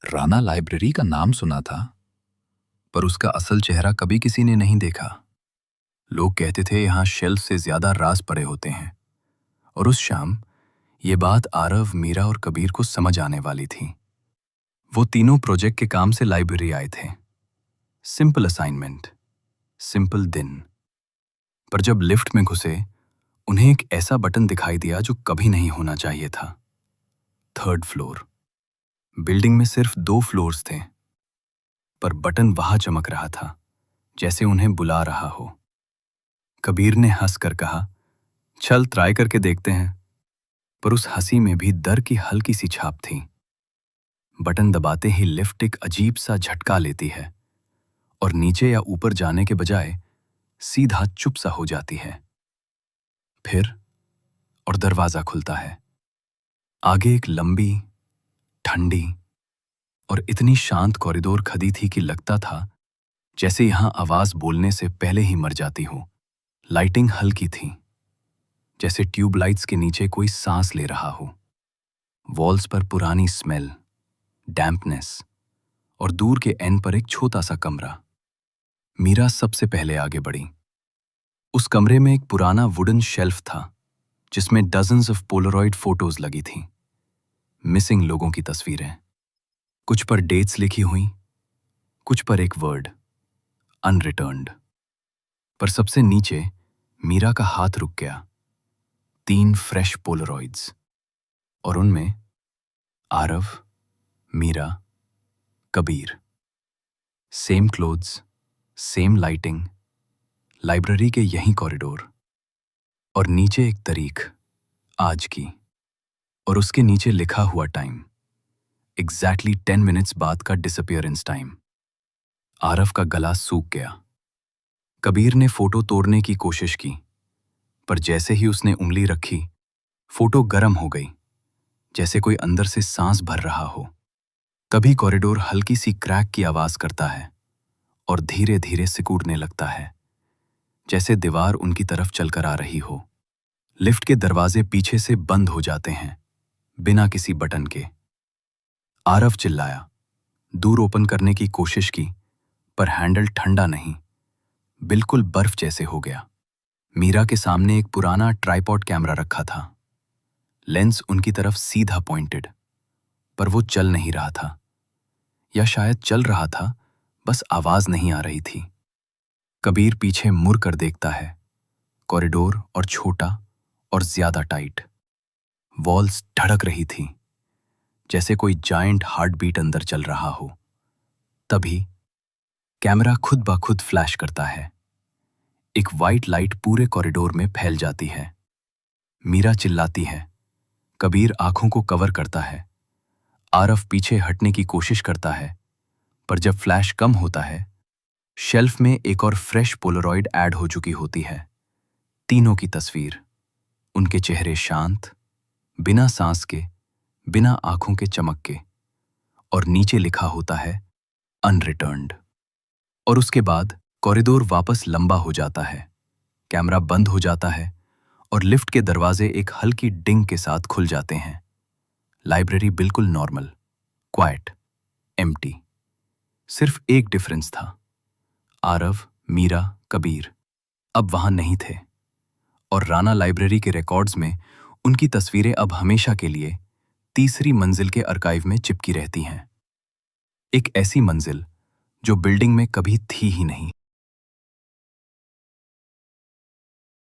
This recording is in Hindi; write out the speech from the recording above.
राना लाइब्रेरी का नाम सुना था, पर उसका असल चेहरा कभी किसी ने नहीं देखा। लोग कहते थे यहाँ शेल्फ से ज्यादा राज पड़े होते हैं। और उस शाम ये बात आरव, मीरा और कबीर को समझ आने वाली थी। वो तीनों प्रोजेक्ट के काम से लाइब्रेरी आए थे। सिंपल असाइनमेंट, सिंपल दिन। पर जब लिफ्ट में घुसे, उन्हें एक ऐसा बटन दिखाई दिया जो कभी नहीं होना चाहिए था। 3rd floor. बिल्डिंग में सिर्फ 2 फ्लोर्स थे, पर बटन वहां चमक रहा था जैसे उन्हें बुला रहा हो। कबीर ने हंसकर कहा, चल ट्राई करके देखते हैं। पर उस हंसी में भी डर की हल्की सी छाप थी। बटन दबाते ही लिफ्ट एक अजीब सा झटका लेती है और नीचे या ऊपर जाने के बजाय सीधा चुप सा हो जाती है। फिर और दरवाजा खुलता है। आगे एक लंबी, ठंडी और इतनी शांत कॉरिडोर खड़ी थी कि लगता था जैसे यहां आवाज बोलने से पहले ही मर जाती हो। लाइटिंग हल्की थी, जैसे ट्यूबलाइट्स के नीचे कोई सांस ले रहा हो। वॉल्स पर पुरानी स्मेल, डैम्पनेस और दूर के एंड पर एक छोटा सा कमरा। मीरा सबसे पहले आगे बढ़ी। उस कमरे में एक पुराना वुडन शेल्फ था जिसमें डजन्स ऑफ पोलरॉइड फोटोज लगी थीं। मिसिंग लोगों की तस्वीरें। कुछ पर डेट्स लिखी हुई, कुछ पर एक वर्ड, अनरिटर्न्ड। पर सबसे नीचे मीरा का हाथ रुक गया। 3 फ्रेश पोलरॉइड्स, और उनमें Aarav, Meera, Kabir. Same clothes, same lighting, library के यही कॉरिडोर। और नीचे एक तारीख, आज की, और उसके नीचे लिखा हुआ टाइम, एग्जैक्टली 10 मिनट्स बाद का डिसअपियरेंस टाइम। आरव का गला सूख गया। कबीर ने फोटो तोड़ने की कोशिश की, पर जैसे ही उसने उंगली रखी, फोटो गर्म हो गई, जैसे कोई अंदर से सांस भर रहा हो। कभी कॉरिडोर हल्की सी क्रैक की आवाज करता है और धीरे धीरे सिकुड़ने लगता है, जैसे दीवार उनकी तरफ चलकर आ रही हो। लिफ्ट के दरवाजे पीछे से बंद हो जाते हैं, बिना किसी बटन के। आरव चिल्लाया, दूर ओपन करने की कोशिश की, पर हैंडल ठंडा नहीं, बिल्कुल बर्फ जैसे हो गया। मीरा के सामने एक पुराना ट्राइपॉड कैमरा रखा था। लेंस उनकी तरफ सीधा पॉइंटेड, पर वो चल नहीं रहा था। या शायद चल रहा था, बस आवाज नहीं आ रही थी। कबीर पीछे मुड़ कर देखता है। कॉरिडोर और छोटा और ज्यादा टाइट। वॉल्स धड़क रही थी, जैसे कोई जायंट हार्ट बीट अंदर चल रहा हो। तभी कैमरा खुद ब खुद फ्लैश करता है। एक वाइट लाइट पूरे कॉरिडोर में फैल जाती है। मीरा चिल्लाती है। कबीर आंखों को कवर करता है। आरव पीछे हटने की कोशिश करता है, पर जब फ्लैश कम होता है, शेल्फ में एक और फ्रेश पोलरॉइड ऐड हो चुकी होती है। तीनों की तस्वीर, उनके चेहरे शांत, बिना सांस के, बिना आंखों के चमक के, और नीचे लिखा होता है अनरिटर्न्ड। और उसके बाद कॉरिडोर वापस लंबा हो जाता है। कैमरा बंद हो जाता है और लिफ्ट के दरवाजे एक हल्की डिंग के साथ खुल जाते हैं। लाइब्रेरी बिल्कुल नॉर्मल, क्वाइट, एम्प्टी। सिर्फ एक डिफरेंस था। आरव, मीरा, कबीर अब वहां नहीं थे, और राना लाइब्रेरी के रिकॉर्ड्स में उनकी तस्वीरें अब हमेशा के लिए तीसरी मंजिल के आर्काइव में चिपकी रहती हैं। एक ऐसी मंजिल जो बिल्डिंग में कभी थी ही नहीं।